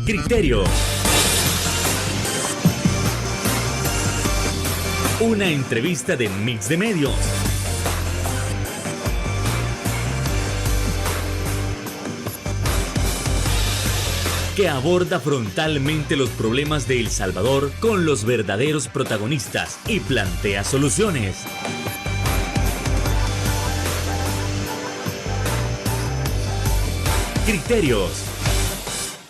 Criterio. Una entrevista de Mix de Medios. Que aborda frontalmente los problemas de El Salvador con los verdaderos protagonistas y plantea soluciones. Criterios.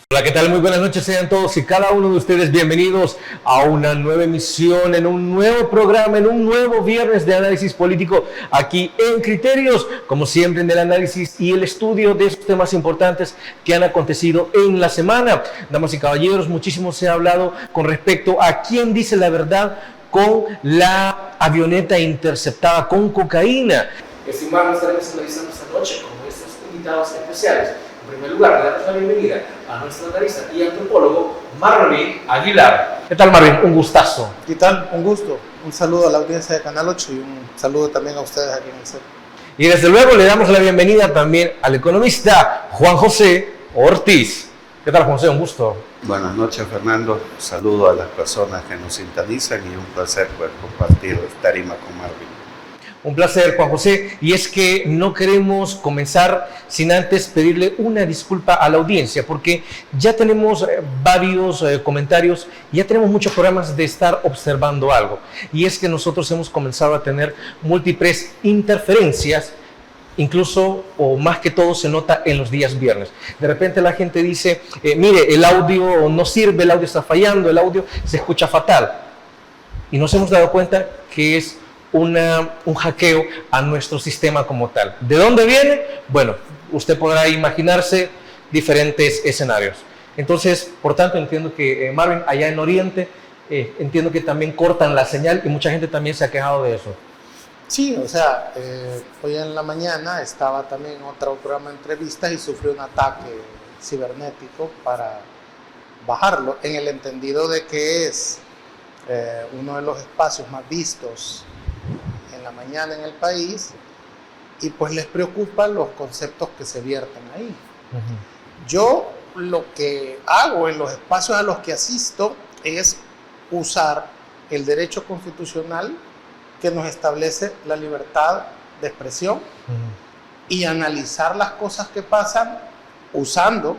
Hola, ¿qué tal? Muy buenas noches, sean todos y cada uno de ustedes bienvenidos a una nueva emisión, en un nuevo programa, en un nuevo viernes de análisis político aquí en Criterios, como siempre en el análisis y el estudio de estos temas importantes que han acontecido en la semana. Damas y caballeros, muchísimo se ha hablado con respecto a quién dice la verdad con la avioneta interceptada con cocaína. Estimados, estaremos analizando esta noche con nuestros invitados especiales. En primer lugar, le damos la bienvenida a nuestro analista y antropólogo Marvin Aguilar. ¿Qué tal, Marvin? Un gustazo. ¿Qué tal? Un gusto. Un saludo a la audiencia de Canal 8 y un saludo también a ustedes aquí en el set. Y desde luego le damos la bienvenida también al economista Juan José Ortiz. ¿Qué tal, Juan José? Un gusto. Buenas noches, Fernando. Saludo a las personas que nos sintonizan y un placer poder compartir tarima con Marvin. Un placer, Juan José, y es que no queremos comenzar sin antes pedirle una disculpa a la audiencia, porque ya tenemos varios comentarios, ya tenemos muchos programas de estar observando algo, y es que nosotros hemos comenzado a tener múltiples interferencias, incluso o más que todo se nota en los días viernes. De repente la gente dice, mire, el audio no sirve, el audio está fallando, el audio se escucha fatal, y nos hemos dado cuenta que es un hackeo a nuestro sistema como tal. ¿De dónde viene? Bueno, usted podrá imaginarse diferentes escenarios. Entonces, por tanto, entiendo que Marvin, allá en Oriente, entiendo que también cortan la señal y mucha gente también se ha quejado de eso. Sí, o sea, hoy en la mañana estaba también en otro programa de entrevistas y sufrió un ataque cibernético para bajarlo, en el entendido de que es uno de los espacios más vistos en la mañana en el país, y pues les preocupan los conceptos que se vierten ahí. Uh-huh. Yo lo que hago en los espacios a los que asisto es usar el derecho constitucional que nos establece la libertad de expresión, uh-huh, y analizar las cosas que pasan usando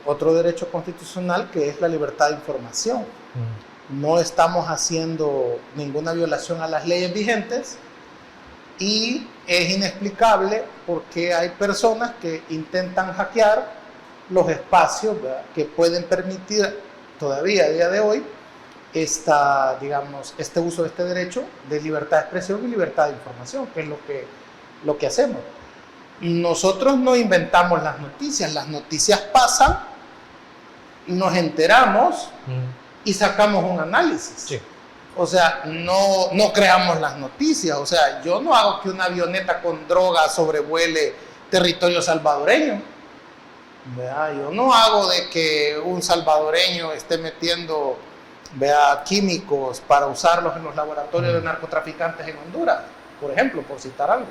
otro derecho constitucional que es la libertad de información. Uh-huh. No estamos haciendo ninguna violación a las leyes vigentes y es inexplicable por qué hay personas que intentan hackear los espacios, ¿verdad?, que pueden permitir todavía a día de hoy este uso de este derecho de libertad de expresión y libertad de información, que es lo que hacemos. Nosotros no inventamos las noticias pasan, nos enteramos, y sacamos un análisis. Sí. O sea, no creamos las noticias. O sea, yo no hago que una avioneta con droga sobrevuele territorio salvadoreño. ¿Verdad? Yo no hago de que un salvadoreño esté metiendo, ¿verdad?, químicos para usarlos en los laboratorios de narcotraficantes en Honduras, por ejemplo, por citar algo.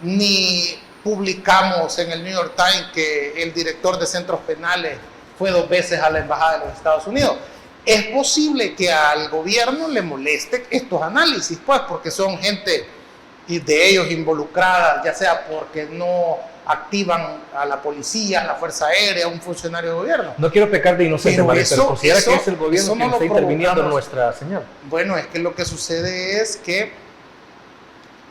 Ni publicamos en el New York Times que el director de centros penales fue 2 veces a la embajada de los Estados Unidos. Es posible que al gobierno le moleste estos análisis, pues, porque son gente de ellos involucrada, ya sea porque no activan a la policía, a la Fuerza Aérea, a un funcionario de gobierno. No quiero pecar de inocente, pero considera que es el gobierno que está interviniendo en nuestra señal. Bueno, es que lo que sucede es que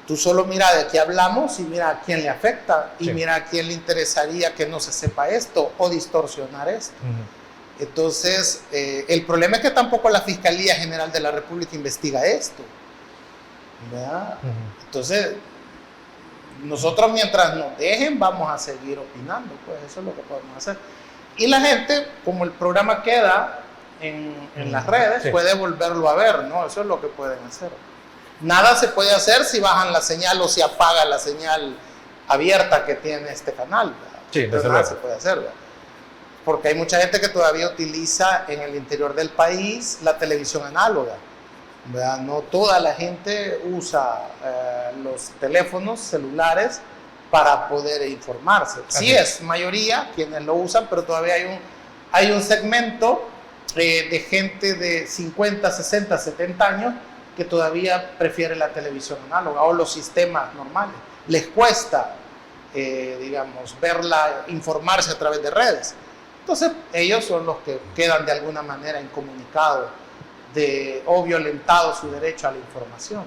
tú solo mira de qué hablamos y mira a quién le afecta, y sí, mira a quién le interesaría que no se sepa esto o distorsionar esto. Uh-huh. Entonces, el problema es que tampoco la Fiscalía General de la República investiga esto, ¿verdad? Uh-huh. Entonces, nosotros mientras nos dejen vamos a seguir opinando, pues eso es lo que podemos hacer. Y la gente, como el programa queda en las redes, sí, puede volverlo a ver, ¿no? Eso es lo que pueden hacer. Nada se puede hacer si bajan la señal o si apagan la señal abierta que tiene este canal, ¿verdad? Sí, entonces nada se puede hacer, ¿verdad? Porque hay mucha gente que todavía utiliza en el interior del país la televisión análoga, ¿verdad? No toda la gente usa los teléfonos celulares para poder informarse. Sí es mayoría quienes lo usan, pero todavía hay hay un segmento de gente de 50, 60, 70 años que todavía prefiere la televisión análoga o los sistemas normales. Les cuesta, digamos, verla, informarse a través de redes. Entonces, ellos son los que quedan de alguna manera incomunicados o violentados su derecho a la información.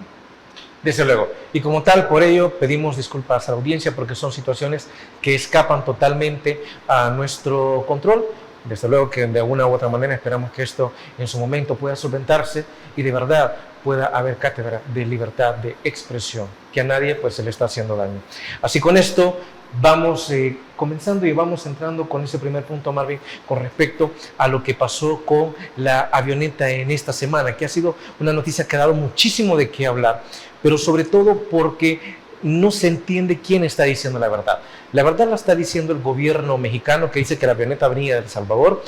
Desde luego. Y como tal, por ello, pedimos disculpas a la audiencia porque son situaciones que escapan totalmente a nuestro control. Desde luego que de alguna u otra manera esperamos que esto en su momento pueda solventarse y de verdad pueda haber cátedra de libertad de expresión, que a nadie pues se le está haciendo daño. Así con esto vamos comenzando y vamos entrando con ese primer punto, Marvin, con respecto a lo que pasó con la avioneta en esta semana, que ha sido una noticia que ha dado muchísimo de qué hablar, pero sobre todo porque no se entiende quién está diciendo la verdad. La verdad la está diciendo el gobierno mexicano, que dice que la avioneta venía de El Salvador.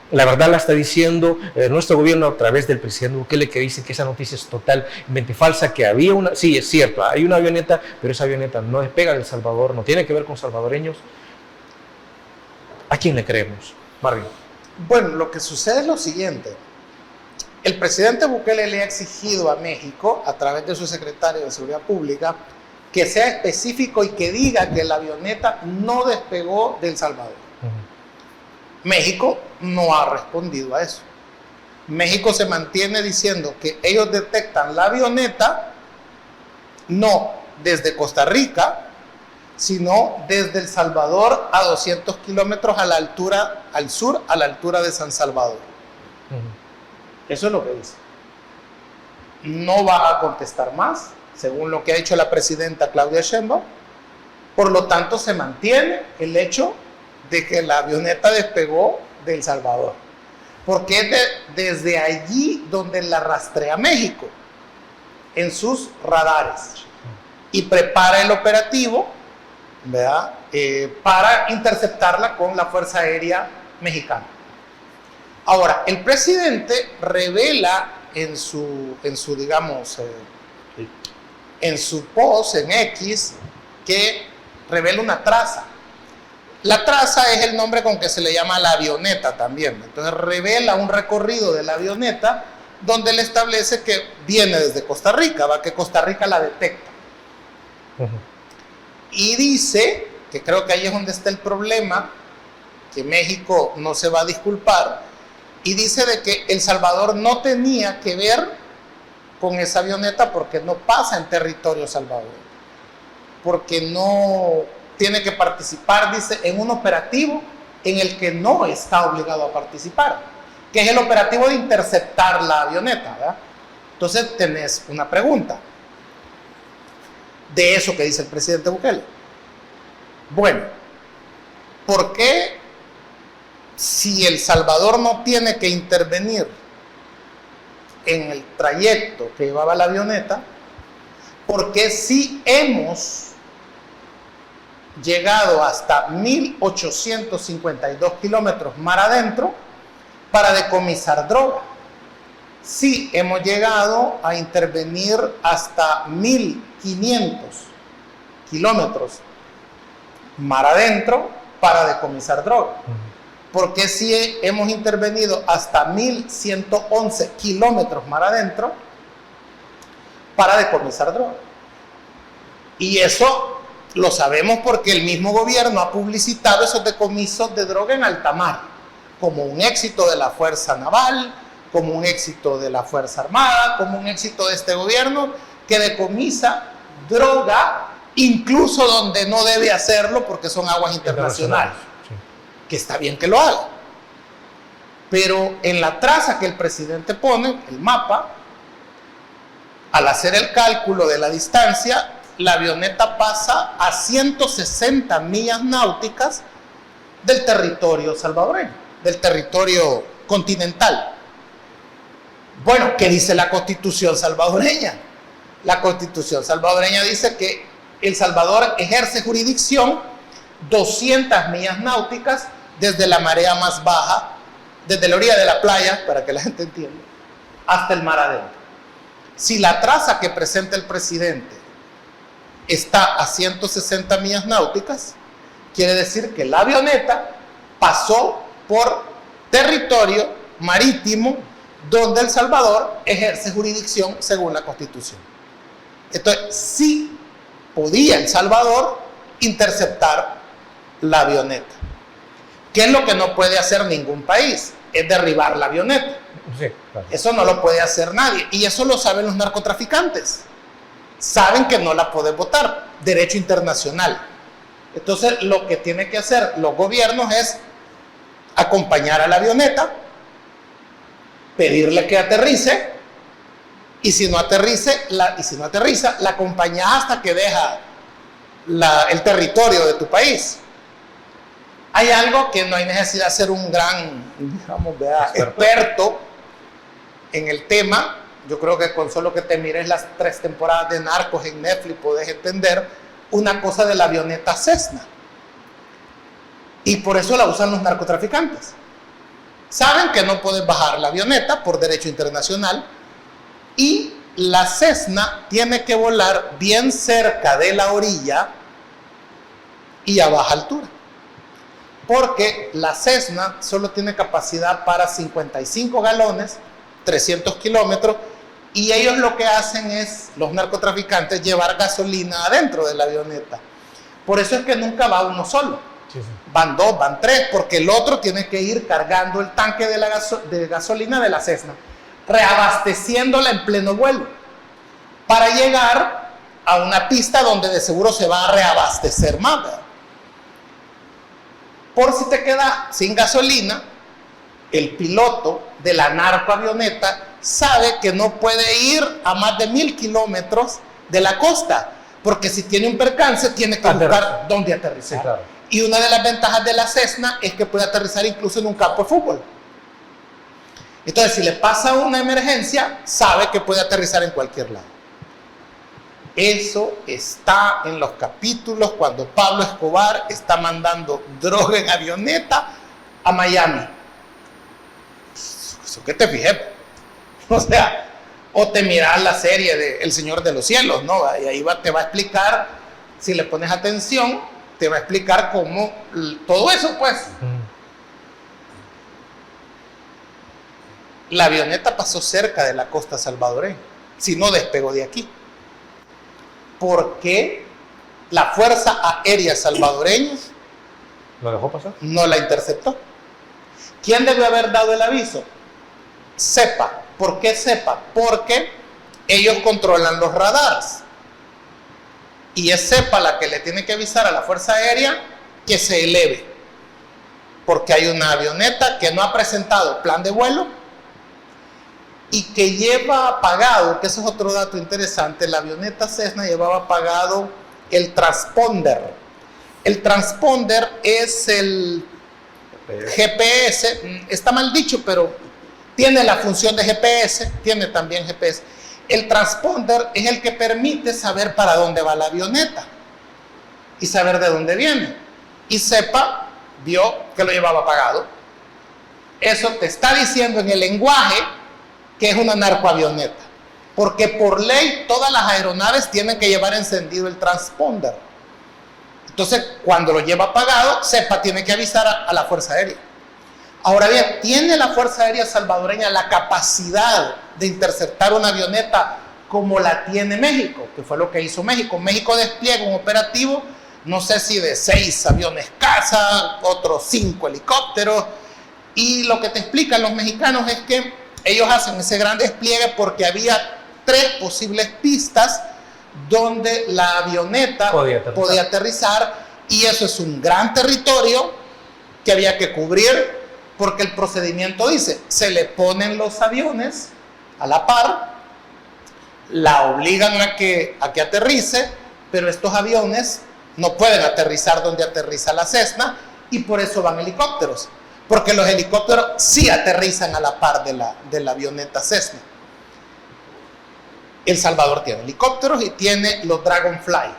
La verdad la está diciendo nuestro gobierno a través del presidente Bukele, que dice que esa noticia es totalmente falsa, que había una... Sí, es cierto, hay una avioneta, pero esa avioneta no despega de El Salvador, no tiene que ver con salvadoreños. ¿A quién le creemos, Marvin? Bueno, lo que sucede es lo siguiente. El presidente Bukele le ha exigido a México, a través de su secretario de Seguridad Pública, que sea específico y que diga que la avioneta no despegó de El Salvador. México no ha respondido a eso. México se mantiene diciendo que ellos detectan la avioneta no desde Costa Rica, sino desde El Salvador a 200 kilómetros a la altura, al sur, a la altura de San Salvador. Eso es lo que dice. No va a contestar más, según lo que ha dicho la presidenta Claudia Sheinbaum. Por lo tanto, se mantiene el hecho de que la avioneta despegó de El Salvador, porque es desde allí donde la rastrea México en sus radares y prepara el operativo, ¿verdad? Para interceptarla con la Fuerza Aérea Mexicana. Ahora, el presidente revela en su digamos, en su post en X, que revela una traza. La traza es el nombre con que se le llama la avioneta también. Entonces revela un recorrido de la avioneta donde él establece que viene desde Costa Rica, va, que Costa Rica la detecta. Y dice, que creo que ahí es donde está el problema, que México no se va a disculpar, y dice de que El Salvador no tenía que ver con esa avioneta porque no pasa en territorio salvadoreño, porque no tiene que participar, dice, en un operativo en el que no está obligado a participar, que es el operativo de interceptar la avioneta, ¿verdad? Entonces tenés una pregunta de eso que dice el presidente Bukele. Bueno, ¿por qué si El Salvador no tiene que intervenir en el trayecto que llevaba la avioneta, por qué si hemos llegado hasta 1852 kilómetros mar adentro para decomisar droga? Sí, hemos llegado a intervenir hasta 1500 kilómetros mar adentro para decomisar droga. ¿Por qué sí hemos intervenido hasta 1111 kilómetros mar adentro para decomisar droga? Y eso lo sabemos porque el mismo gobierno ha publicitado esos decomisos de droga en alta mar como un éxito de la Fuerza Naval, como un éxito de la Fuerza Armada, como un éxito de este gobierno que decomisa droga incluso donde no debe hacerlo porque son aguas internacionales. Sí. Que está bien que lo haga. Pero en la traza que el presidente pone, el mapa, al hacer el cálculo de la distancia, la avioneta pasa a 160 millas náuticas del territorio salvadoreño, del territorio continental. Bueno, ¿qué dice la Constitución salvadoreña? La Constitución salvadoreña dice que El Salvador ejerce jurisdicción 200 millas náuticas desde la marea más baja, desde la orilla de la playa, para que la gente entienda, hasta el mar adentro. Si la traza que presenta el presidente está a 160 millas náuticas, quiere decir que la avioneta pasó por territorio marítimo donde El Salvador ejerce jurisdicción según la Constitución. Entonces, sí podía El Salvador interceptar la avioneta. ¿Qué es lo que no puede hacer ningún país? Es derribar la avioneta. Sí, claro. Eso no lo puede hacer nadie. Y eso lo saben los narcotraficantes. Saben que no la pueden botar. Derecho internacional. Entonces, lo que tienen que hacer los gobiernos es acompañar a la avioneta, pedirle que aterrice, y si no aterriza, la acompañas hasta que deja el territorio de tu país. Hay algo que no hay necesidad de ser un gran, digamos, experto en el tema. Yo creo que con solo que te mires las 3 temporadas de Narcos en Netflix podés entender una cosa de la avioneta Cessna. Y por eso la usan los narcotraficantes. Saben que no pueden bajar la avioneta por derecho internacional, y la Cessna tiene que volar bien cerca de la orilla y a baja altura. Porque la Cessna solo tiene capacidad para 55 galones, 300 kilómetros, y ellos lo que hacen es, los narcotraficantes, llevar gasolina adentro de la avioneta. Por eso es que nunca va uno solo. Sí. Van 2, van 3, porque el otro tiene que ir cargando el tanque de gasolina de la Cessna, reabasteciéndola en pleno vuelo, para llegar a una pista donde de seguro se va a reabastecer más, ¿verdad? Por si te queda sin gasolina, el piloto de la narcoavioneta sabe que no puede ir a más de 1000 kilómetros de la costa, porque si tiene un percance tiene que buscar dónde aterrizar. Sí, claro. Y una de las ventajas de la Cessna es que puede aterrizar incluso en un campo de fútbol. Entonces, si le pasa una emergencia, sabe que puede aterrizar en cualquier lado. Eso está en los capítulos cuando Pablo Escobar está mandando droga en avioneta a Miami. Eso que te fijé. O sea, o te miras la serie de El Señor de los Cielos, ¿no? Y ahí te va a explicar, si le pones atención, te va a explicar cómo todo eso, pues. La avioneta pasó cerca de la costa salvadoreña, si no despegó de aquí. ¿Por qué la Fuerza Aérea Salvadoreña ¿lo dejó pasar? No la interceptó? ¿Quién debió haber dado el aviso? CEPA. ¿Por qué CEPA? Porque ellos controlan los radares. Y es CEPA la que le tiene que avisar a la Fuerza Aérea que se eleve. Porque hay una avioneta que no ha presentado plan de vuelo y que lleva apagado, que ese es otro dato interesante, la avioneta Cessna llevaba apagado el transponder. El transponder es el GPS, está mal dicho, pero tiene la función de GPS, tiene también GPS. El transponder es el que permite saber para dónde va la avioneta y saber de dónde viene. Y CEPA vio que lo llevaba apagado. Eso te está diciendo en el lenguaje que es una narcoavioneta, porque por ley todas las aeronaves tienen que llevar encendido el transponder. Entonces, cuando lo lleva apagado, CEPA tiene que avisar a la Fuerza Aérea. Ahora bien, ¿tiene la Fuerza Aérea Salvadoreña la capacidad de interceptar una avioneta como la tiene México? Que fue lo que hizo México. México despliega un operativo, no sé si de 6 aviones caza, otros 5 helicópteros, y lo que te explican los mexicanos es que ellos hacen ese gran despliegue porque había 3 posibles pistas donde la avioneta podía aterrizar, y eso es un gran territorio que había que cubrir, porque el procedimiento dice, se le ponen los aviones a la par, la obligan a que aterrice, pero estos aviones no pueden aterrizar donde aterriza la Cessna, y por eso van helicópteros, porque los helicópteros sí aterrizan a la par de la avioneta Cessna. El Salvador tiene helicópteros y tiene los Dragonfly,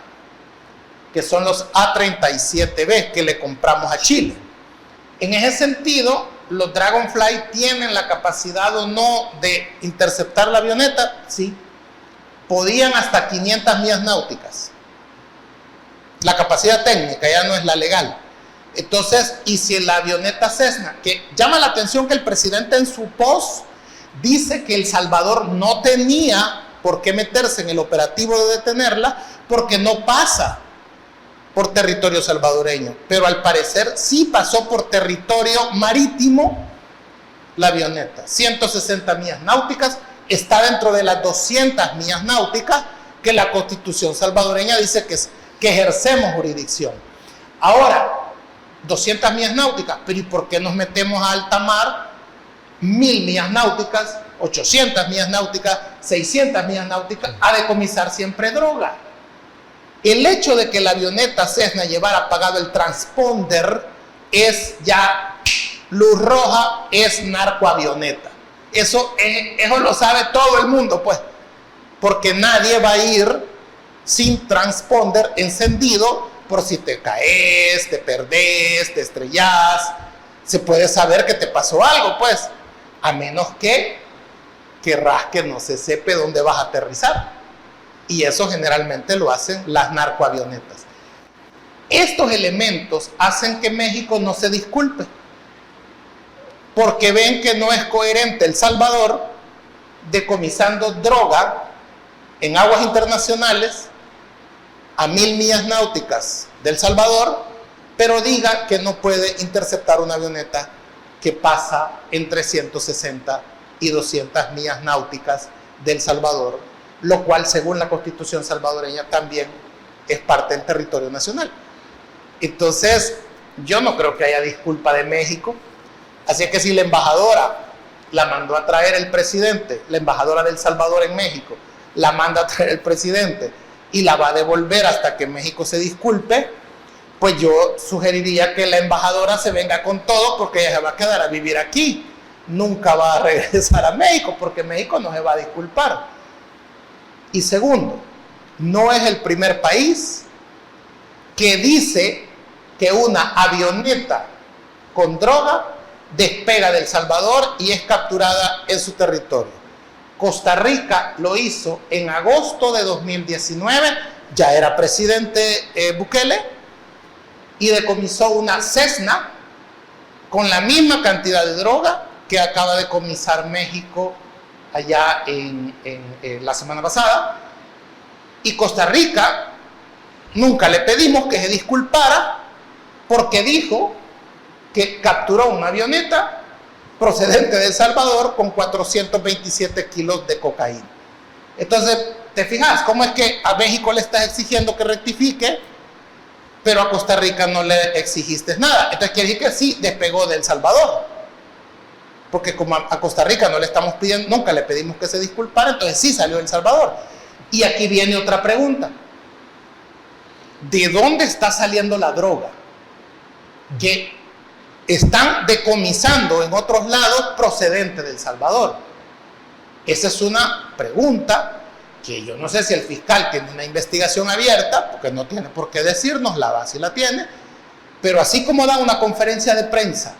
que son los A-37B que le compramos a Chile. En ese sentido, los Dragonfly tienen la capacidad o no de interceptar la avioneta. Sí, podían hasta 500 millas náuticas. La capacidad técnica, ya no es la legal. Entonces, y si la avioneta Cessna, que llama la atención que el presidente en su post dice que El Salvador no tenía por qué meterse en el operativo de detenerla porque no pasa por territorio salvadoreño, pero al parecer sí pasó por territorio marítimo la avioneta. 160 millas náuticas, está dentro de las 200 millas náuticas que la Constitución salvadoreña dice que ejercemos jurisdicción. Ahora, 200 millas náuticas, pero ¿y por qué nos metemos a alta mar 1000 millas náuticas, 800 millas náuticas, 600 millas náuticas a decomisar siempre droga? El hecho de que la avioneta Cessna llevara apagado el transponder es ya luz roja, es narcoavioneta. Eso lo sabe todo el mundo, pues, porque nadie va a ir sin transponder encendido por si te caes, te perdés, te estrellás. Se puede saber que te pasó algo, pues, a menos que querrás que no se sepa dónde vas a aterrizar. Y eso generalmente lo hacen las narcoavionetas. Estos elementos hacen que México no se disculpe, porque ven que no es coherente El Salvador decomisando droga en aguas internacionales a 1000 millas náuticas del Salvador, pero diga que no puede interceptar una avioneta que pasa entre 160 y 200 millas náuticas del Salvador, lo cual según la Constitución salvadoreña también es parte del territorio nacional. Entonces, yo no creo que haya disculpa de México. Así que si la embajadora la mandó a traer el presidente, la embajadora de El Salvador en México, la manda a traer el presidente y la va a devolver hasta que México se disculpe, pues yo sugeriría que la embajadora se venga con todo, porque ella se va a quedar a vivir aquí. Nunca va a regresar a México, porque México no se va a disculpar. Y segundo, no es el primer país que dice que una avioneta con droga despega de El Salvador y es capturada en su territorio. Costa Rica lo hizo en agosto de 2019, ya era presidente Bukele, y decomisó una Cessna con la misma cantidad de droga que acaba de decomisar México allá en la semana pasada. Y Costa Rica nunca le pedimos que se disculpara porque dijo que capturó una avioneta procedente de El Salvador con 427 kilos de cocaína. Entonces, ¿te fijas cómo es que a México le estás exigiendo que rectifique, pero a Costa Rica no le exigiste nada? Entonces quiere decir que sí despegó de El Salvador, porque como a Costa Rica no le estamos pidiendo, nunca le pedimos que se disculpara, entonces sí salió de El Salvador. Y aquí viene otra pregunta: ¿de dónde está saliendo la droga que están decomisando en otros lados procedente de El Salvador? Esa es una pregunta que yo no sé si el fiscal tiene una investigación abierta, porque no tiene por qué decirnos, la va si la tiene, pero así como da una conferencia de prensa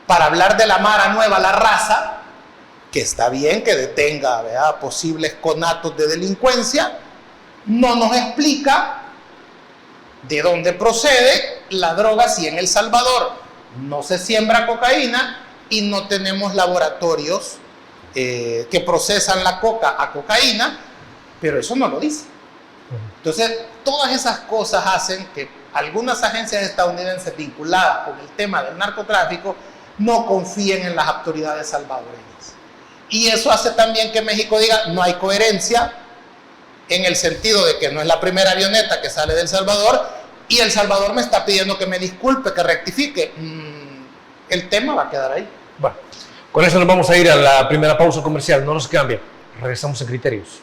para hablar de la Mara Nueva, la raza, que está bien que detenga, ¿verdad?, posibles conatos de delincuencia, no nos explica de dónde procede la droga si en El Salvador no se siembra cocaína y no tenemos laboratorios que procesan la coca a cocaína, pero eso no lo dice. Entonces, todas esas cosas hacen que algunas agencias estadounidenses vinculadas con el tema del narcotráfico no confíen en las autoridades salvadoreñas. Y eso hace también que México diga, no hay coherencia, en el sentido de que no es la primera avioneta que sale de El Salvador, y El Salvador me está pidiendo que me disculpe, que rectifique. El tema va a quedar ahí. Bueno, con eso nos vamos a ir a la primera pausa comercial. No nos cambien. Regresamos en Criterios.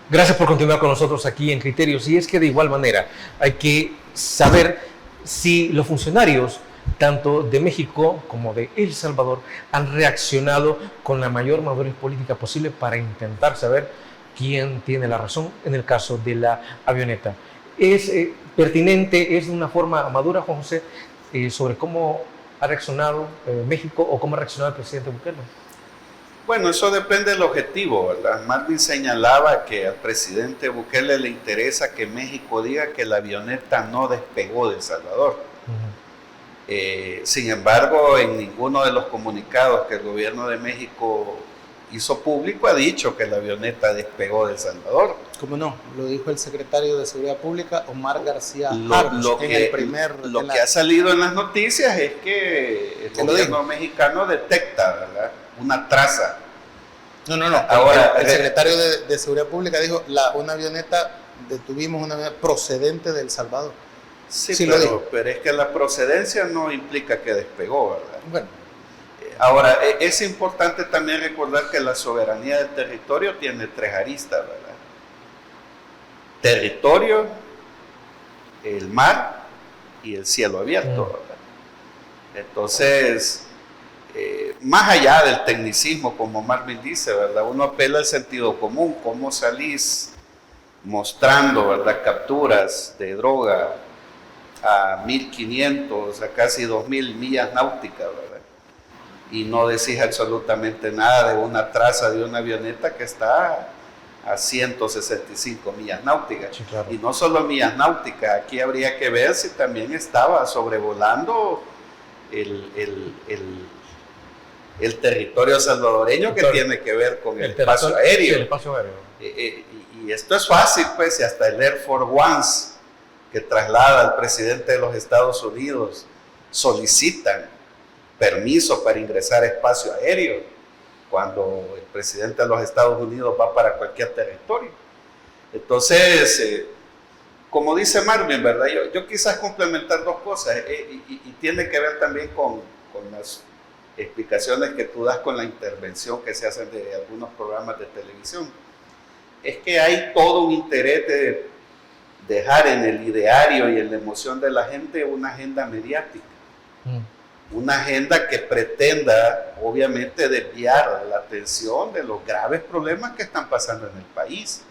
Gracias por continuar con nosotros aquí en Criterios. Y es que de igual manera hay que saber si los funcionarios tanto de México como de El Salvador, han reaccionado con la mayor madurez política posible para intentar saber quién tiene la razón en el caso de la avioneta. ¿Es pertinente, es de una forma madura, Juan José, sobre cómo ha reaccionado México o cómo ha reaccionado el presidente Bukele? Bueno, eso depende del objetivo, ¿verdad? Marvin señalaba que al presidente Bukele le interesa que México diga que la avioneta no despegó de El Salvador. Sin embargo, en ninguno de los comunicados que el gobierno de México hizo público ha dicho que la avioneta despegó de El Salvador. ¿Cómo no? Lo dijo el secretario de Seguridad Pública, Omar García Harfuch, Lo que ha salido en las noticias es que el gobierno mexicano detecta, ¿verdad?, una traza. No. Ahora, el secretario de Seguridad Pública dijo, detuvimos una avioneta procedente de El Salvador. Sí, pero es que la procedencia no implica que despegó, ¿verdad? Bueno. Ahora, es importante también recordar que la soberanía del territorio tiene 3 aristas, ¿verdad? Territorio, el mar y el cielo abierto, ¿verdad? Entonces, más allá del tecnicismo, como Marvin dice, ¿verdad?, uno apela al sentido común. ¿Cómo salís mostrando, ¿verdad?, capturas de droga a 1.500, a casi 2.000 millas náuticas, ¿verdad?, y no decís absolutamente nada de una traza de una avioneta que está a 165 millas náuticas? Sí, claro. Y no solo millas náuticas, aquí habría que ver si también estaba sobrevolando el territorio salvadoreño, que tiene que ver con el espacio aéreo. Sí, el espacio aéreo. Y esto es fácil, pues, si hasta el Air Force One que traslada al presidente de los Estados Unidos solicitan permiso para ingresar a espacio aéreo cuando el presidente de los Estados Unidos va para cualquier territorio. Entonces, como dice Marvin, ¿verdad?, yo quizás complementar 2 cosas, y tiene que ver también con las explicaciones que tú das con la intervención que se hacen de algunos programas de televisión. Es que hay todo un interés de dejar en el ideario y en la emoción de la gente una agenda mediática. Una agenda que pretenda, obviamente, desviar la atención de los graves problemas que están pasando en el país.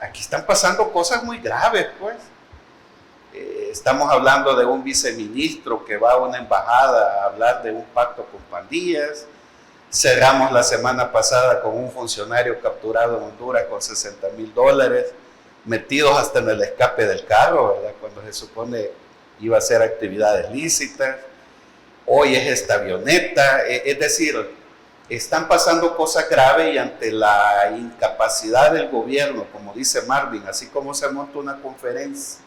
Aquí están pasando cosas muy graves, pues. Estamos hablando de un viceministro que va a una embajada a hablar de un pacto con pandillas. Cerramos la semana pasada con un funcionario capturado en Honduras con $60,000, metidos hasta en el escape del carro, ¿verdad?, cuando se supone iba a hacer actividades lícitas. Hoy es esta avioneta, es decir, están pasando cosas graves, y ante la incapacidad del gobierno, como dice Marvin, así como se monta una conferencia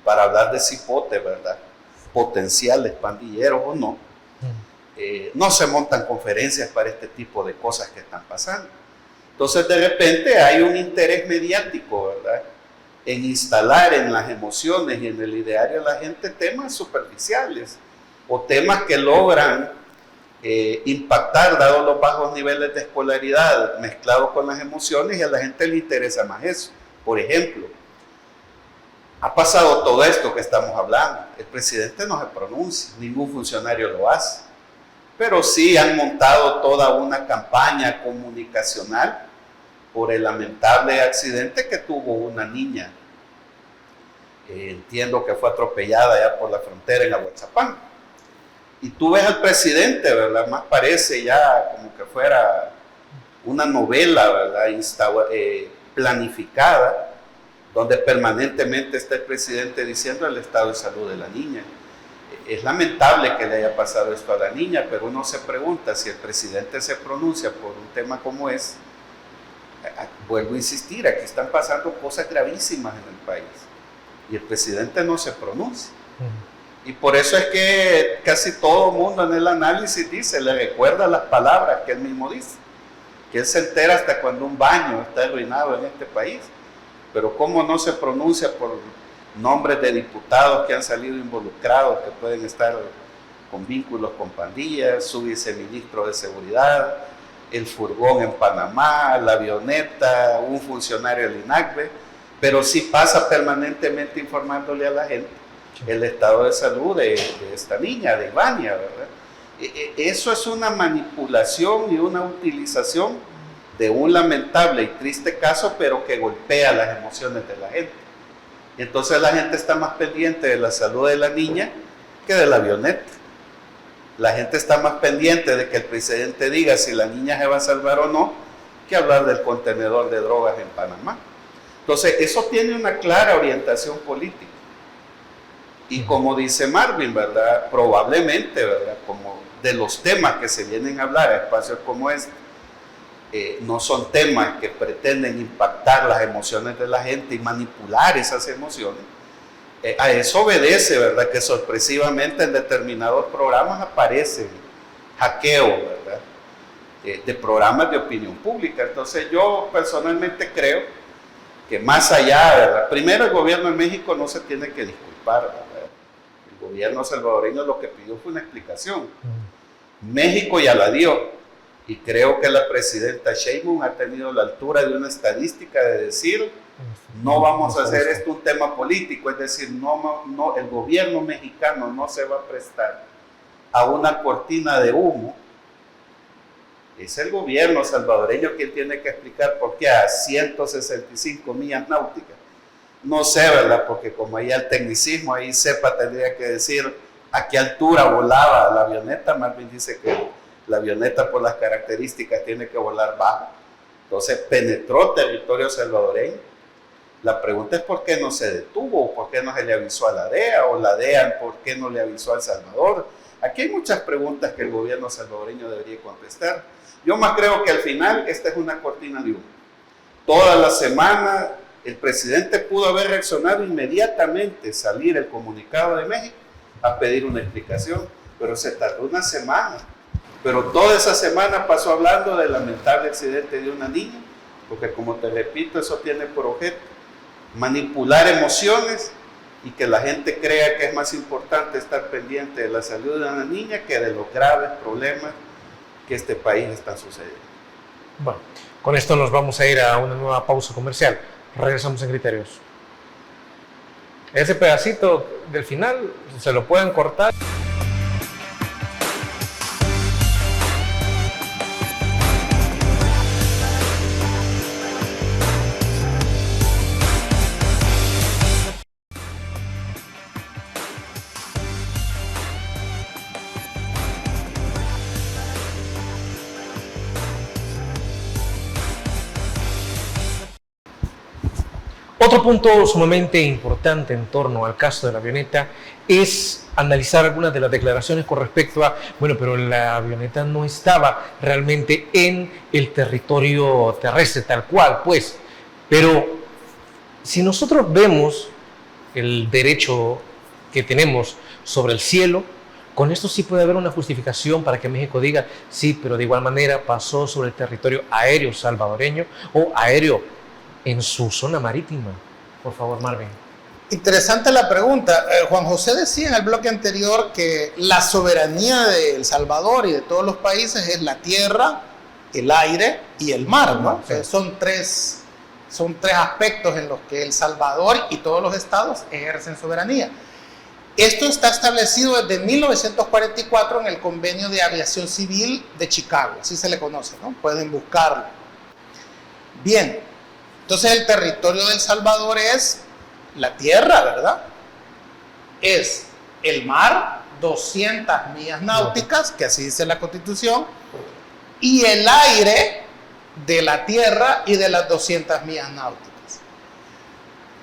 para hablar de cipotes, ¿verdad?, potenciales pandilleros o no, no se montan conferencias para este tipo de cosas que están pasando. Entonces, de repente hay un interés mediático, ¿verdad?, en instalar en las emociones y en el ideario de la gente temas superficiales o temas que logran impactar, dado los bajos niveles de escolaridad mezclados con las emociones, y a la gente le interesa más eso. Por ejemplo, ha pasado todo esto que estamos hablando, el presidente no se pronuncia, ningún funcionario lo hace, pero sí han montado toda una campaña comunicacional por el lamentable accidente que tuvo una niña, entiendo que fue atropellada allá por la frontera en Aguachapán. Y tú ves al presidente, ¿verdad?, más parece ya como que fuera una novela, ¿verdad?, planificada, donde permanentemente está el presidente diciendo el estado de salud de la niña. Es lamentable que le haya pasado esto a la niña, pero uno se pregunta, si el presidente se pronuncia por un tema como es, vuelvo a insistir, aquí están pasando cosas gravísimas en el país y el presidente no se pronuncia. Y por eso es que casi todo el mundo en el análisis dice, le recuerda las palabras que él mismo dice, que él se entera hasta cuando un baño está arruinado en este país. Pero cómo no se pronuncia por nombres de diputados que han salido involucrados, que pueden estar con vínculos con pandillas, su viceministro de seguridad, el furgón en Panamá, la avioneta, un funcionario del INACBE, pero sí pasa permanentemente informándole a la gente el estado de salud de esta niña, de Ivania, ¿verdad? Eso es una manipulación y una utilización de un lamentable y triste caso, pero que golpea las emociones de la gente. Entonces la gente está más pendiente de la salud de la niña que de la avioneta. La gente está más pendiente de que el presidente diga si la niña se va a salvar o no, que hablar del contenedor de drogas en Panamá. Entonces eso tiene una clara orientación política. Y como dice Marvin, ¿verdad? Probablemente, ¿verdad? Como de los temas que se vienen a hablar a espacios como este, no son temas que pretenden impactar las emociones de la gente y manipular esas emociones. A eso obedece, ¿verdad? Que sorpresivamente en determinados programas aparecen hackeos, ¿verdad? De programas de opinión pública. Entonces yo personalmente creo que más allá, ¿verdad? Primero, el gobierno de México no se tiene que disculpar, ¿verdad? El gobierno salvadoreño lo que pidió fue una explicación. México ya la dio. Y creo que la presidenta Sheinbaum ha tenido la altura de una estadística de decir, no vamos a hacer esto un tema político, es decir, no, el gobierno mexicano no se va a prestar a una cortina de humo. Es el gobierno salvadoreño quien tiene que explicar por qué a 165 millas náuticas. No sé, ¿verdad? Porque como ahí el tecnicismo, ahí sepa tendría que decir a qué altura volaba la avioneta. Marvin dice que la avioneta por las características tiene que volar bajo. Entonces penetró territorio salvadoreño. La pregunta es por qué no se detuvo, por qué no se le avisó a la DEA, o la DEA por qué no le avisó a El Salvador. Aquí hay muchas preguntas que el gobierno salvadoreño debería contestar. Yo más creo que al final esta es una cortina de humo. Toda la semana el presidente pudo haber reaccionado inmediatamente, salir el comunicado de México a pedir una explicación, pero se tardó una semana. Pero toda esa semana pasó hablando del lamentable accidente de una niña, porque como te repito, eso tiene por objeto manipular emociones y que la gente crea que es más importante estar pendiente de la salud de una niña que de los graves problemas que este país está sucediendo. Bueno, con esto nos vamos a ir a una nueva pausa comercial. Regresamos en Criterios. Ese pedacito del final se lo pueden cortar. Otro punto sumamente importante en torno al caso de la avioneta es analizar algunas de las declaraciones con respecto a, bueno, pero la avioneta no estaba realmente en el territorio terrestre tal cual, pues. Pero si nosotros vemos el derecho que tenemos sobre el cielo, con esto sí puede haber una justificación para que México diga, sí, pero de igual manera pasó sobre el territorio aéreo salvadoreño o aéreo en su zona marítima. Por favor, Marvin. Interesante la pregunta. Juan José decía en el bloque anterior que la soberanía de El Salvador y de todos los países es la tierra, el aire y el mar, ¿no? Sí. Son tres aspectos en los que El Salvador y todos los estados ejercen soberanía. Esto está establecido desde 1944 en el Convenio de Aviación Civil de Chicago, así se le conoce, ¿no? Pueden buscarlo. Bien, entonces el territorio de El Salvador es la tierra, ¿verdad? Es el mar, 200 millas náuticas, que así dice la Constitución, y el aire de la tierra y de las 200 millas náuticas.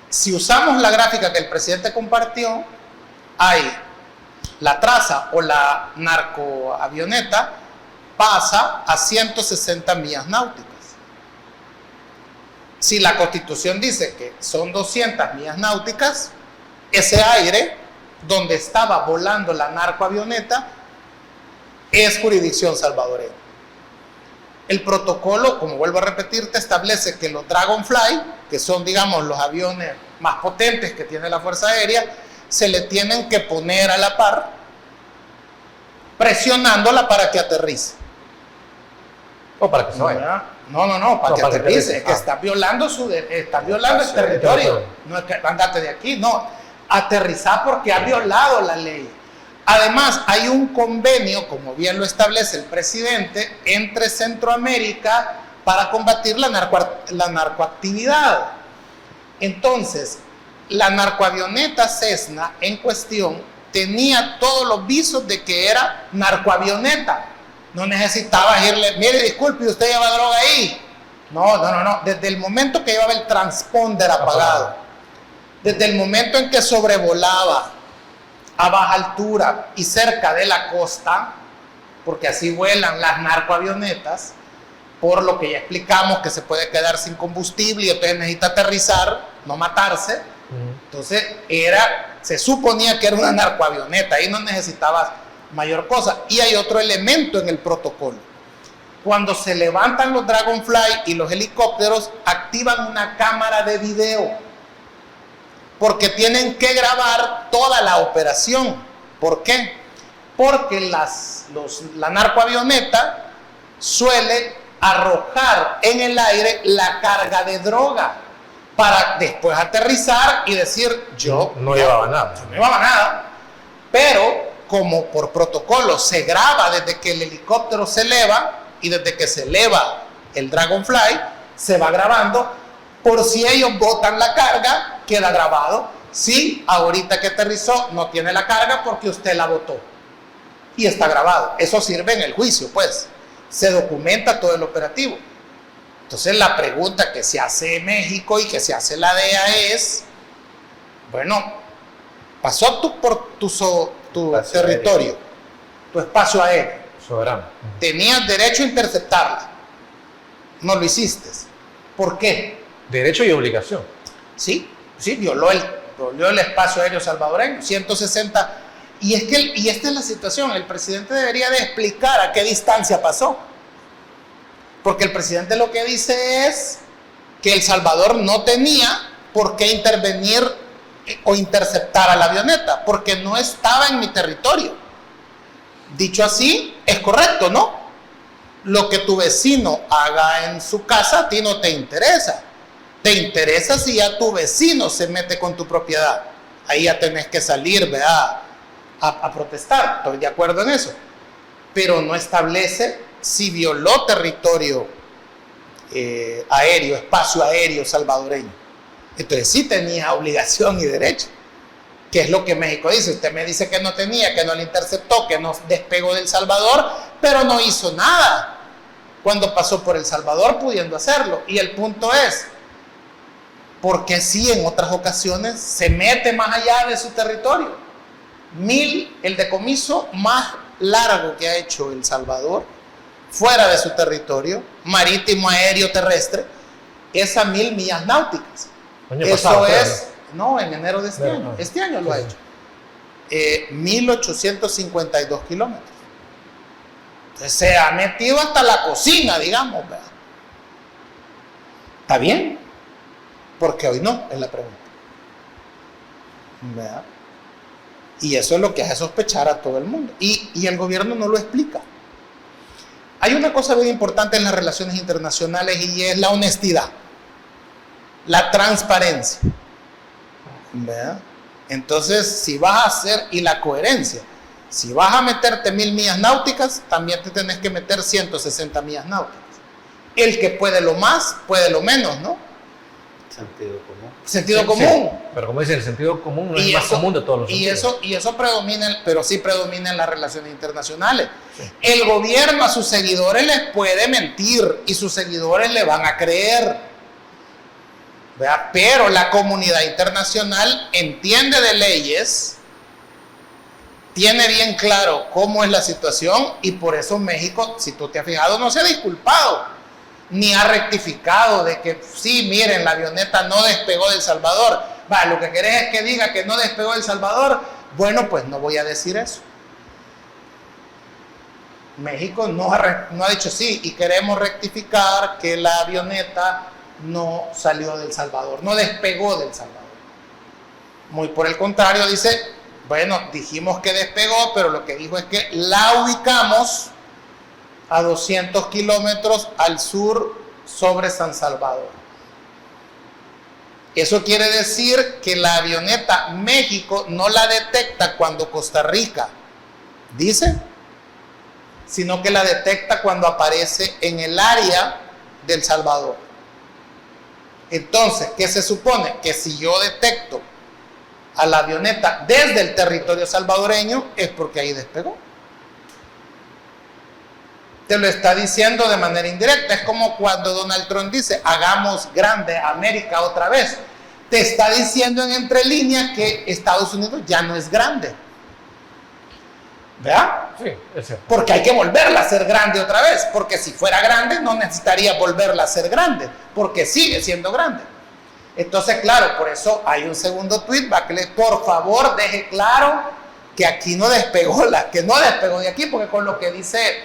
Si usamos la gráfica que el presidente compartió, hay la traza o la narcoavioneta pasa a 160 millas náuticas. Si la Constitución dice que son 200 millas náuticas, ese aire donde estaba volando la narcoavioneta es jurisdicción salvadoreña. El protocolo, como vuelvo a repetirte, establece que los Dragonfly, que son, digamos, los aviones más potentes que tiene la Fuerza Aérea, se le tienen que poner a la par, presionándola para que aterrice. O para que se vaya. No, para que aterrice. Es que está violando el territorio. No es que andate de aquí, no. aterrizar porque ha violado la ley. Además, hay un convenio, como bien lo establece el presidente, entre Centroamérica para combatir la narcoactividad. Entonces, la narcoavioneta Cessna en cuestión tenía todos los visos de que era narcoavioneta. No necesitaba irle, mire, disculpe, ¿usted lleva droga ahí? No. Desde el momento que llevaba el transponder apagado, desde el momento en que sobrevolaba a baja altura y cerca de la costa, porque así vuelan las narcoavionetas, por lo que ya explicamos que se puede quedar sin combustible y entonces necesita aterrizar, no matarse. Entonces se suponía que era una narcoavioneta, ahí no necesitabas mayor cosa. Y hay otro elemento en el protocolo. Cuando se levantan los Dragonfly y los helicópteros, activan una cámara de video, porque tienen que grabar toda la operación. ¿Por qué? Porque la narcoavioneta suele arrojar en el aire la carga de droga para después aterrizar y decir, yo no llevaba nada. No llevaba nada. Pero como por protocolo se graba desde que el helicóptero se eleva y desde que se eleva el Dragonfly, se va grabando. Por si ellos botan la carga, queda grabado. Sí, ahorita que aterrizó no tiene la carga porque usted la botó. Y está grabado. Eso sirve en el juicio, pues. Se documenta todo el operativo. Entonces la pregunta que se hace México y que se hace la DEA es, bueno, pasó por tu territorio, tu espacio aéreo. Soberano. Tenías derecho a interceptarla. No lo hiciste. ¿Por qué? Derecho y obligación. Sí, violó el espacio aéreo salvadoreño, 160. Y esta es la situación. El presidente debería de explicar a qué distancia pasó. Porque el presidente lo que dice es que El Salvador no tenía por qué intervenir o interceptar a la avioneta, porque no estaba en mi territorio. Dicho así, es correcto, ¿no? Lo que tu vecino haga en su casa a ti no te interesa. Te interesa si ya tu vecino se mete con tu propiedad. Ahí ya tenés que salir, ¿verdad?, a protestar. Estoy de acuerdo en eso. Pero no establece si violó territorio aéreo, espacio aéreo salvadoreño. Entonces sí tenía obligación y derecho. ¿Qué es lo que México dice? Usted me dice que no tenía, que no le interceptó, que no despegó del Salvador, pero no hizo nada cuando pasó por El Salvador pudiendo hacerlo. Y el punto es, ¿por qué sí en otras ocasiones se mete más allá de su territorio? El decomiso más largo que ha hecho El Salvador fuera de su territorio, marítimo, aéreo, terrestre, es a 1,000 millas náuticas. Eso es, no, en enero de este año. Este año lo ha hecho. 1,852 kilómetros. Entonces se ha metido hasta la cocina, digamos, ¿verdad? ¿Está bien? Porque hoy no, es la pregunta. ¿Verdad? Y eso es lo que hace sospechar a todo el mundo. Y el gobierno no lo explica. Hay una cosa bien importante en las relaciones internacionales y es la honestidad, la transparencia. ¿Verdad? Entonces, si vas a hacer, y la coherencia, si vas a meterte 1,000 millas náuticas, también te tenés que meter 160 millas náuticas. El que puede lo más, puede lo menos, ¿no? Sentido común. Sí, pero como dice, el sentido común no es más común de todos los sentidos. Y eso predomina, pero sí predomina en las relaciones internacionales. Sí. El gobierno a sus seguidores les puede mentir y sus seguidores le van a creer. ¿Verdad? Pero la comunidad internacional entiende de leyes, tiene bien claro cómo es la situación y por eso México, si tú te has fijado, no se ha disculpado ni ha rectificado de que sí, miren, la avioneta no despegó de El Salvador. Va, lo que querés es que diga que no despegó de El Salvador. Bueno, pues no voy a decir eso. México no ha dicho sí y queremos rectificar que la avioneta no salió de El Salvador, no despegó de El Salvador. Muy por el contrario, dice, bueno, dijimos que despegó, pero lo que dijo es que la ubicamos a 200 kilómetros al sur sobre San Salvador. Eso quiere decir que la avioneta México no la detecta cuando Costa Rica dice, sino que la detecta cuando aparece en el área del Salvador. Entonces, ¿qué se supone? Que si yo detecto a la avioneta desde el territorio salvadoreño, es porque ahí despegó. Te lo está diciendo de manera indirecta. Es como cuando Donald Trump dice, hagamos grande América otra vez. Te está diciendo en entre líneas que Estados Unidos ya no es grande. ¿Verdad? Sí, es cierto. Porque hay que volverla a ser grande otra vez. Porque si fuera grande, no necesitaría volverla a ser grande. Porque sigue siendo grande. Entonces, claro, por eso hay un segundo tweet. Por favor, deje claro que aquí no despegó que no despegó de aquí, porque con lo que dice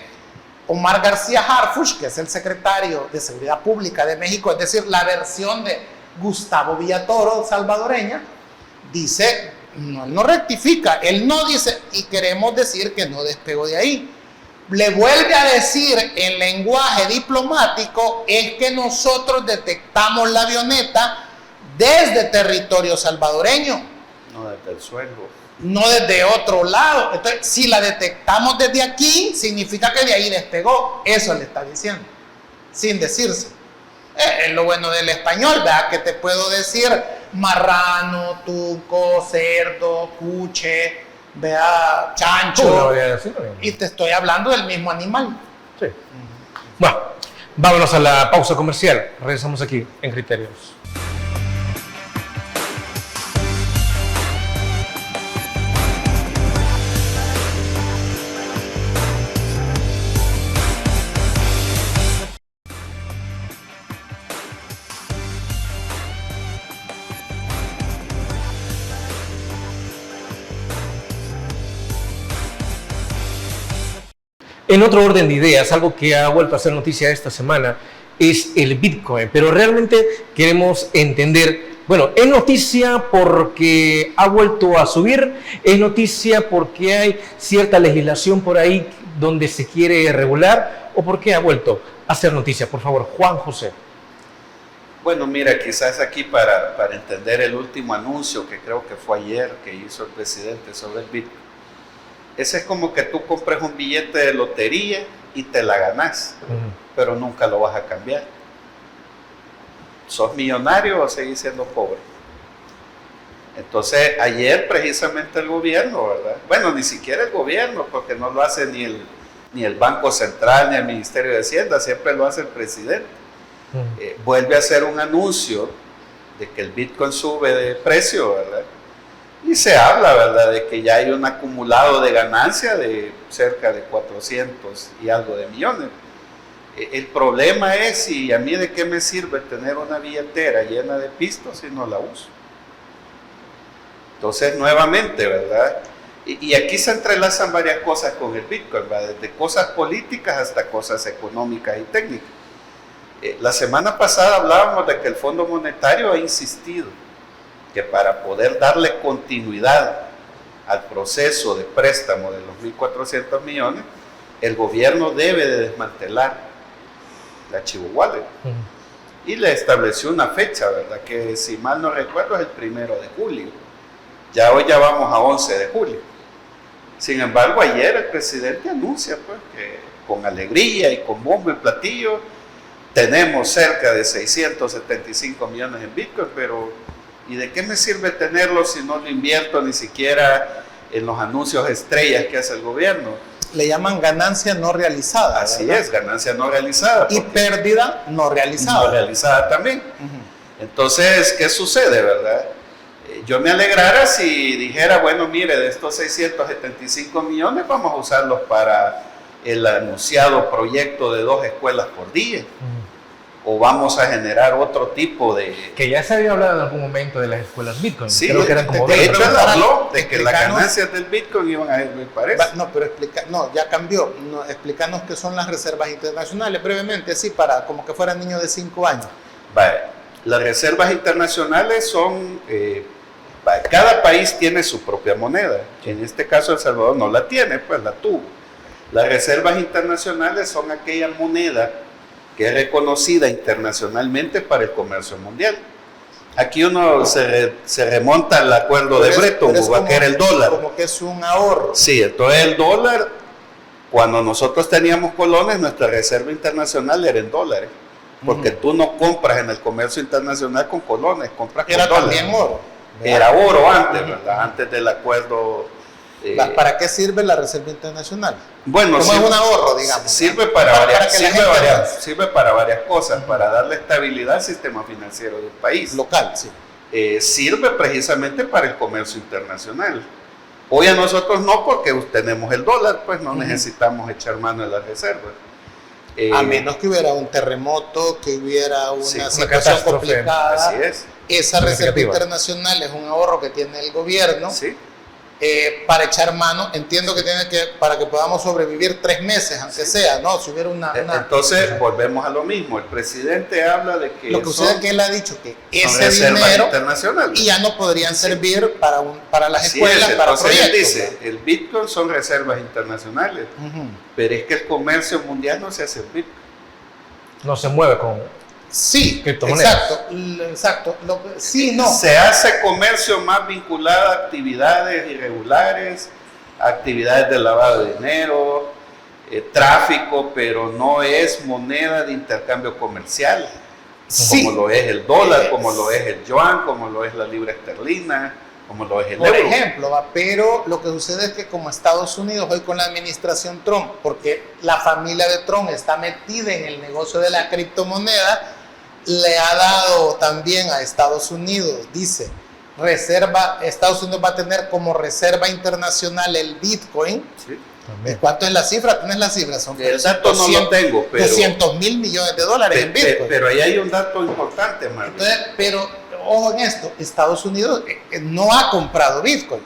Omar García Harfuch, que es el secretario de Seguridad Pública de México, es decir, la versión de Gustavo Villatoro salvadoreña, dice, no rectifica, él no dice, y queremos decir que no despegó de ahí. Le vuelve a decir en lenguaje diplomático, es que nosotros detectamos la avioneta desde territorio salvadoreño. No desde el suelo. No desde otro lado. Entonces, si la detectamos desde aquí, significa que de ahí despegó. Eso le está diciendo, sin decirse. Es lo bueno del español, ¿verdad? Que te puedo decir marrano, tuco, cerdo, cuche, ¿verdad? Chancho. Y te estoy hablando del mismo animal. Sí. Bueno, vámonos a la pausa comercial. Regresamos aquí en Criterios. En otro orden de ideas, algo que ha vuelto a ser noticia esta semana es el Bitcoin, pero realmente queremos entender, bueno, es noticia porque ha vuelto a subir, es noticia porque hay cierta legislación por ahí donde se quiere regular, o por qué ha vuelto a ser noticia. Por favor, Juan José. Bueno, mira, quizás aquí para entender el último anuncio que creo que fue ayer que hizo el presidente sobre el Bitcoin. Ese es como que tú compres un billete de lotería y te la ganás, pero nunca lo vas a cambiar. ¿Sos millonario o seguís siendo pobre? Entonces, ayer precisamente el gobierno, ¿verdad? Bueno, ni siquiera el gobierno, porque no lo hace ni el Banco Central ni el Ministerio de Hacienda, siempre lo hace el presidente. Vuelve a hacer un anuncio de que el Bitcoin sube de precio, ¿verdad? Y se habla, ¿verdad?, de que ya hay un acumulado de ganancia de cerca de 400 y algo de millones. El problema es, ¿y a mí de qué me sirve tener una billetera llena de pistos si no la uso? Entonces, nuevamente, ¿verdad? Y aquí se entrelazan varias cosas con el Bitcoin, ¿verdad? Desde cosas políticas hasta cosas económicas y técnicas. La semana pasada hablábamos de que el Fondo Monetario ha insistido que para poder darle continuidad al proceso de préstamo de los 1.400 millones, el gobierno debe de desmantelar la Chivo Wallet. Y le estableció una fecha, ¿verdad? Que si mal no recuerdo es el 1 de julio. Ya hoy ya vamos a 11 de julio. Sin embargo, ayer el presidente anuncia pues, que con alegría y con bombo y platillo tenemos cerca de 675 millones en Bitcoin, pero ¿y de qué me sirve tenerlo si no lo invierto ni siquiera en los anuncios estrellas que hace el gobierno? Le llaman ganancia no realizada. Así ¿verdad? es, ganancia no realizada. Y pérdida no realizada. No realizada también. Entonces, ¿qué sucede, verdad? Yo me alegrara si dijera, bueno, mire, de estos 675 millones vamos a usarlos para el anunciado proyecto de 2 escuelas por día. O vamos a generar otro tipo de... Que ya se había hablado en algún momento de las escuelas Bitcoin. Sí, creo que eran como de hecho él habló de que las explicanos, ganancias del Bitcoin iban a ir para eso. No, pero ya cambió. No, explícanos qué son las reservas internacionales, brevemente, así para como que fuera niño de 5 años. Vale. Las reservas internacionales son... cada país tiene su propia moneda. En este caso El Salvador no la tiene, pues la tuvo. Las reservas internacionales son aquella moneda que es reconocida internacionalmente para el comercio mundial. Aquí uno se remonta al acuerdo de Bretton Woods, que era el dólar. Como que es un ahorro. Sí, entonces el dólar, cuando nosotros teníamos colones, nuestra reserva internacional era en dólares. Porque tú no compras en el comercio internacional con colones, compras con Era dólares. también oro. Era oro antes, ¿verdad? Antes del acuerdo. ¿Para qué sirve la reserva internacional? Bueno, como es un ahorro, digamos. Sirve para varias cosas, para darle estabilidad al sistema financiero del país. Local, sí. Sirve precisamente para el comercio internacional. Hoy a nosotros no, porque tenemos el dólar, pues no necesitamos echar mano de las reservas. A menos que hubiera un terremoto, que hubiera una situación catástrofe. complicada. Así es. Esa reserva internacional es un ahorro que tiene el gobierno. Sí. Para echar mano, entiendo que tiene que, para que podamos sobrevivir 3 meses, aunque sea, ¿no? Si hubiera una... Entonces, volvemos a lo mismo. El presidente habla de que... Lo que sucede es que él ha dicho que ese reservas dinero internacionales. y ya no podrían servir para las Así escuelas, es. para Entonces proyectos. él dice, el Bitcoin son reservas internacionales, pero es que el comercio mundial no se hace en Bitcoin. No se mueve con... Sí, criptomonedas. exacto. Sí, no. Se hace comercio más vinculado a actividades irregulares, actividades de lavado de dinero, tráfico, pero no es moneda de intercambio comercial, Sí. como lo es el dólar, como lo es el yuan, como lo es la libra esterlina, como lo es el Por euro. ejemplo, pero lo que sucede es que como Estados Unidos hoy con la administración Trump, porque la familia de Trump está metida en el negocio de la criptomoneda, le ha dado también a Estados Unidos, dice, Estados Unidos va a tener como reserva internacional el Bitcoin. Sí. ¿Cuánto es la cifra? ¿Tienes la cifra? Son El dato no lo tengo, pero... 200 mil millones de dólares en Bitcoin. Pero ahí hay un dato importante, Marvin. Entonces, pero ojo en esto, Estados Unidos no ha comprado Bitcoin.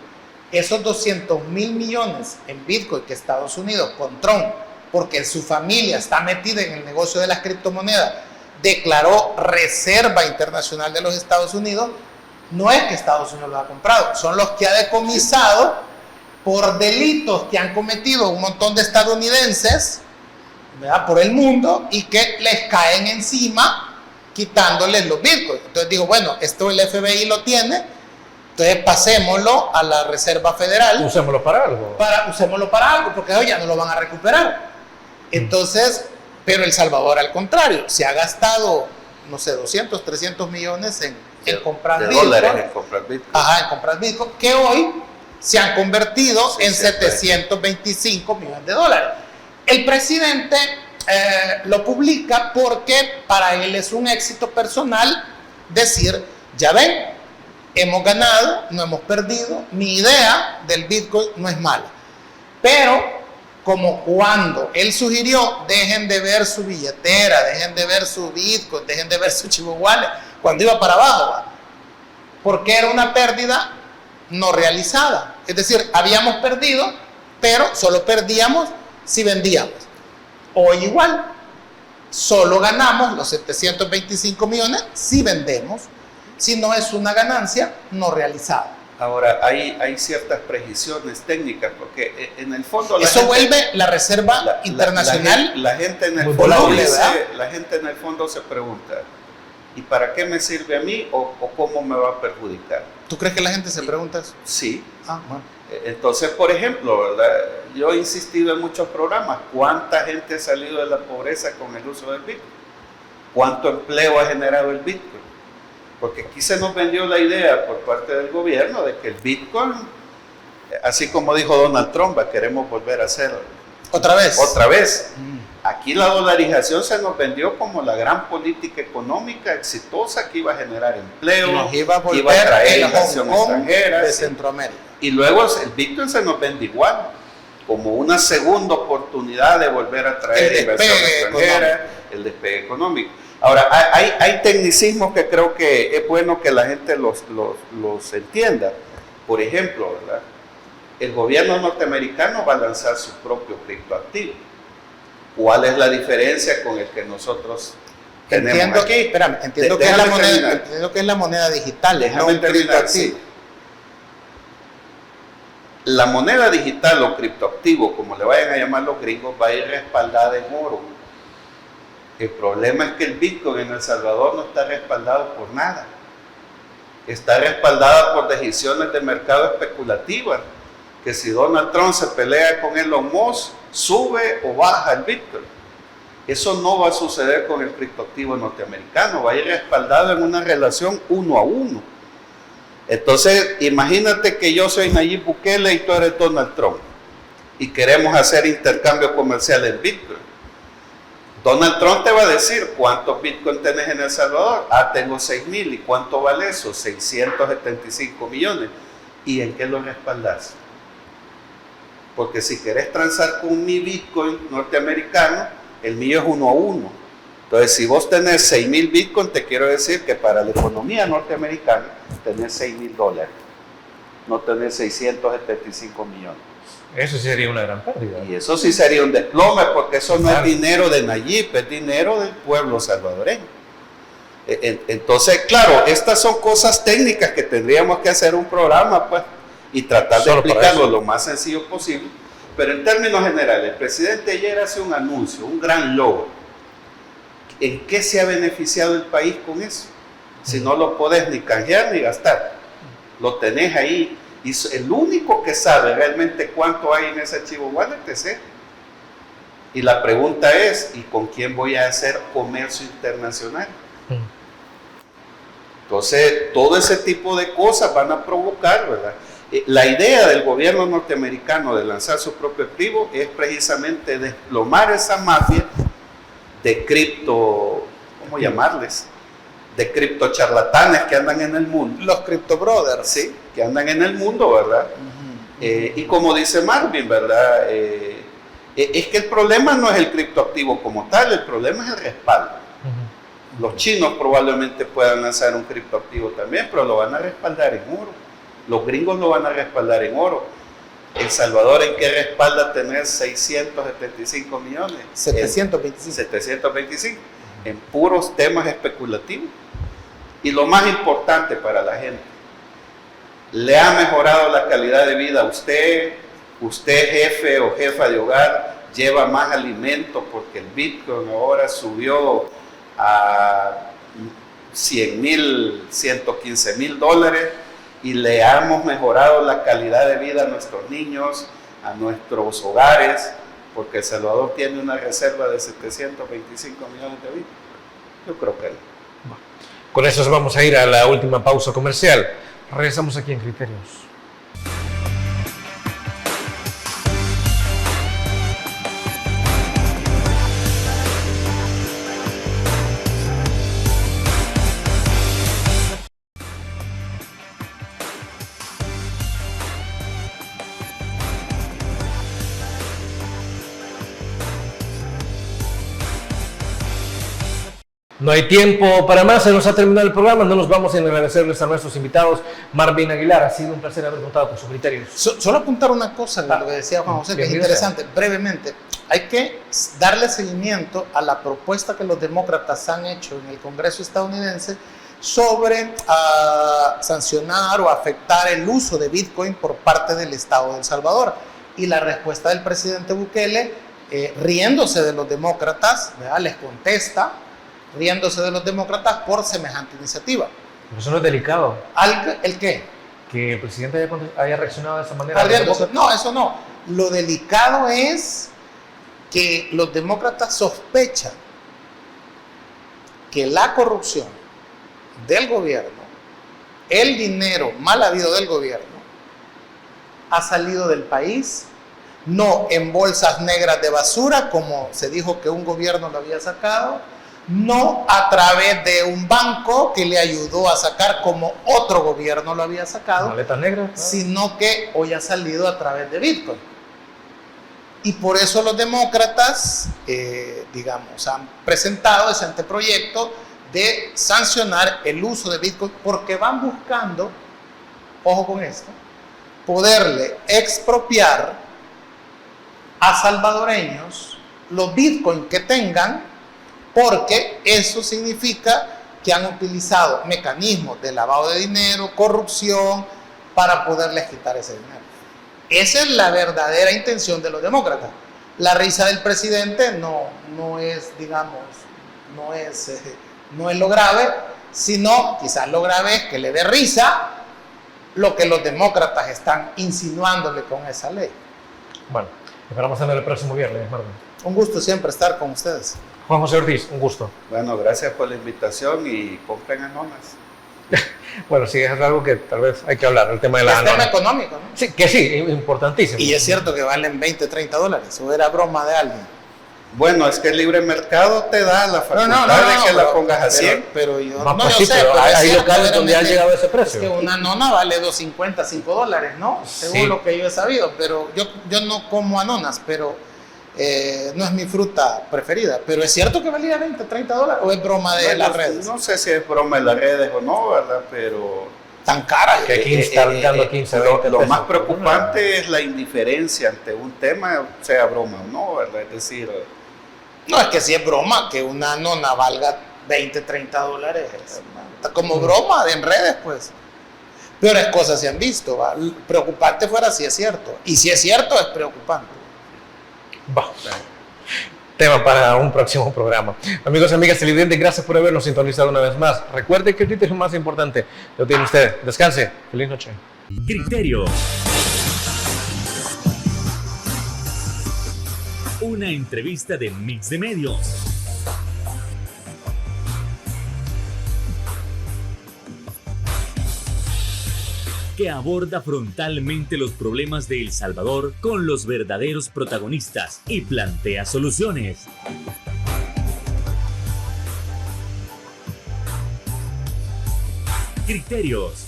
Esos 200 mil millones en Bitcoin que Estados Unidos con Trump, porque su familia está metida en el negocio de las criptomonedas, declaró reserva internacional de los Estados Unidos, no es que Estados Unidos lo ha comprado, son los que ha decomisado por delitos que han cometido un montón de estadounidenses, ¿verdad?, por el mundo, y que les caen encima quitándoles los bitcoins. Entonces digo, bueno, esto el FBI lo tiene, entonces pasémoslo a la Reserva Federal. Usémoslo para algo. Usémoslo para algo, porque hoy ya no lo van a recuperar. Entonces, pero El Salvador al contrario, se ha gastado, no sé, 200, 300 millones en comprar Bitcoin. Dólares en comprar Bitcoin. Ajá, en comprar Bitcoin, que hoy se han convertido en 725 millones de dólares. El presidente lo publica porque para él es un éxito personal decir, ya ven, hemos ganado, no hemos perdido, mi idea del Bitcoin no es mala. Pero como cuando él sugirió, dejen de ver su billetera, dejen de ver su Bitcoin, dejen de ver su Chivo Wallet, cuando iba para abajo, ¿va? Porque era una pérdida no realizada. Es decir, habíamos perdido, pero solo perdíamos si vendíamos. Hoy igual, solo ganamos los 725 millones si vendemos, si no es una ganancia no realizada. Ahora, hay ciertas precisiones técnicas, porque en el fondo... Eso vuelve la reserva internacional. La gente en el muy fondo volátil, dice, ¿verdad? la gente en el fondo se pregunta, ¿y para qué me sirve a mí o cómo me va a perjudicar? ¿Tú crees que la gente se pregunta eso? Sí. Ah, bueno. Entonces, por ejemplo, ¿verdad?, yo he insistido en muchos programas, ¿cuánta gente ha salido de la pobreza con el uso del Bitcoin? ¿Cuánto empleo ha generado el Bitcoin? Porque aquí se nos vendió la idea por parte del gobierno de que el Bitcoin, así como dijo Donald Trump, queremos volver a hacerlo. ¿Otra vez? Otra vez. Aquí la dolarización se nos vendió como la gran política económica exitosa que iba a generar empleo, Nos iba a volver iba a traer el inversión Hong Kong extranjera. de Sí. Centroamérica. Y luego el Bitcoin se nos vende igual, como una segunda oportunidad de volver a traer El inversión despegue extranjera, el despegue económico. Ahora, hay tecnicismos que creo que es bueno que la gente los entienda. Por ejemplo, ¿verdad?, el gobierno norteamericano va a lanzar su propio criptoactivo. ¿Cuál es la diferencia con el que nosotros tenemos Entiendo, aquí? espérame, entiendo que es la moneda digital, Déjame no un terminar, criptoactivo. sí. La moneda digital o criptoactivo, como le vayan a llamar los gringos, va a ir respaldada en oro. El problema es que el Bitcoin en El Salvador no está respaldado por nada. está respaldada por decisiones de mercado especulativas, que si Donald Trump se pelea con Elon Musk, sube o baja el Bitcoin. Eso no va a suceder con el criptoactivo norteamericano, va a ir respaldado en una relación 1 a 1. Entonces, imagínate que yo soy Nayib Bukele y tú eres Donald Trump, y queremos hacer intercambio comercial en Bitcoin. Donald Trump te va a decir cuántos Bitcoin tenés en El Salvador. Ah, tengo 6,000. ¿Y cuánto vale eso? 675 millones. ¿Y en qué lo respaldás? Porque si querés transar con mi Bitcoin norteamericano, el mío es 1 a 1. Entonces, si vos tenés 6,000 Bitcoin, te quiero decir que para la economía norteamericana tenés $6,000. No tenés 675 millones. Eso sí sería una gran pérdida. Y eso sí sería un desplome, porque eso no es dinero de Nayib, es dinero del pueblo salvadoreño. Entonces, claro, estas son cosas técnicas que tendríamos que hacer un programa, pues, y tratar de explicarlo lo más sencillo posible. Pero en términos generales, el presidente ayer hace un anuncio, un gran logro. ¿En qué se ha beneficiado el país con eso? Si no lo podés ni canjear ni gastar. Lo tenés ahí. Y el único que sabe realmente cuánto hay en ese archivo wallet es él. Y la pregunta es, ¿y con quién voy a hacer comercio internacional? Entonces, todo ese tipo de cosas van a provocar, ¿verdad? La idea del gobierno norteamericano de lanzar su propio activo es precisamente desplomar esa mafia de cripto, ¿cómo llamarles? De cripto charlatanes que andan en el mundo. Los Crypto Brothers. Sí, que andan en el mundo, ¿verdad? Y como dice Marvin, ¿verdad? Es que el problema no es el criptoactivo como tal, el problema es el respaldo. Los chinos probablemente puedan lanzar un criptoactivo también, pero lo van a respaldar en oro. Los gringos lo van a respaldar en oro. El Salvador, ¿en qué respalda tener 675 millones? 725. 725. En puros temas especulativos. Y lo más importante para la gente, le ha mejorado la calidad de vida a usted. Usted, jefe o jefa de hogar, lleva más alimento porque el Bitcoin ahora subió a 100,000, 115,000 dólares, y le hemos mejorado la calidad de vida a nuestros niños, a nuestros hogares, porque El Salvador tiene una reserva de 725 millones de Bitcoin. Yo creo que no. Con eso vamos a ir a la última pausa comercial. Regresamos aquí en Criterios. No hay tiempo para más, se nos ha terminado el programa, no nos vamos sin agradecerles a nuestros invitados. Marvin Aguilar, ha sido un placer haber contado con sus criterios. Solo apuntar una cosa de lo que decía Juan José, que es interesante, brevemente. Hay que darle seguimiento a la propuesta que los demócratas han hecho en el Congreso estadounidense sobre sancionar o afectar el uso de Bitcoin por parte del Estado de El Salvador. Y la respuesta del presidente Bukele, riéndose de los demócratas, ¿verdad? Les contesta, riéndose de los demócratas por semejante iniciativa. Pero eso no es delicado. ¿El qué? Que el presidente haya reaccionado de esa manera. No, eso no. Lo delicado es que los demócratas sospechan que la corrupción del gobierno, el dinero mal habido del gobierno, ha salido del país, no en bolsas negras de basura, como se dijo que un gobierno lo había sacado, no a través de un banco que le ayudó a sacar como otro gobierno lo había sacado, maletas negras, sino que hoy ha salido a través de Bitcoin. Y por eso los demócratas, han presentado ese anteproyecto de sancionar el uso de Bitcoin, porque van buscando, ojo con esto, poderle expropiar a salvadoreños los Bitcoin que tengan, porque eso significa que han utilizado mecanismos de lavado de dinero, corrupción, para poderles quitar ese dinero. Esa es la verdadera intención de los demócratas. La risa del presidente no es lo grave. sino quizás lo grave es que le dé risa lo que los demócratas están insinuándole con esa ley. Bueno, esperamos tener el próximo viernes, Marvin. Un gusto siempre estar con ustedes. Juan José Ortiz, un gusto. Bueno, gracias por la invitación y compren anonas. Bueno, sí, es algo que tal vez hay que hablar, el tema de la Es tema anona. económico, ¿no? Sí, que sí, importantísimo. Y es cierto que valen 20, 30 dólares, o era broma de alguien. Bueno, es que el libre mercado te da la facultad de que la pongas a 100. Pero yo, No, no, pues yo sí, sé, pero pero hay es cierto, locales donde han realmente, llegado a ese es precio. que una nona vale $2.50, $5, ¿no? Según Sí. lo que yo he sabido, pero yo no como anonas, pero no es mi fruta preferida. Pero es cierto que valía 20, 30 dólares, o es broma de las redes. No sé si es broma de las redes o no, ¿verdad? Pero Tan cara. Que aquí están dando 15, lo 20 pesos. más preocupante es la indiferencia ante un tema, sea broma o no, ¿verdad? Es decir, No, es que si es broma, que una nona valga 20, 30 dólares. Está como broma en redes, pues. Peores cosas se han visto, ¿va? Preocupante fuera si es cierto. Y si es cierto, es preocupante. Va. Tema para un próximo programa. Amigos y amigas televidentes, gracias por habernos sintonizado una vez más. Recuerde que el criterio más importante lo tiene usted. Descanse. Feliz noche. Criterio. Una entrevista de Mix de Medios. Que aborda frontalmente los problemas de El Salvador con los verdaderos protagonistas y plantea soluciones. Criterios.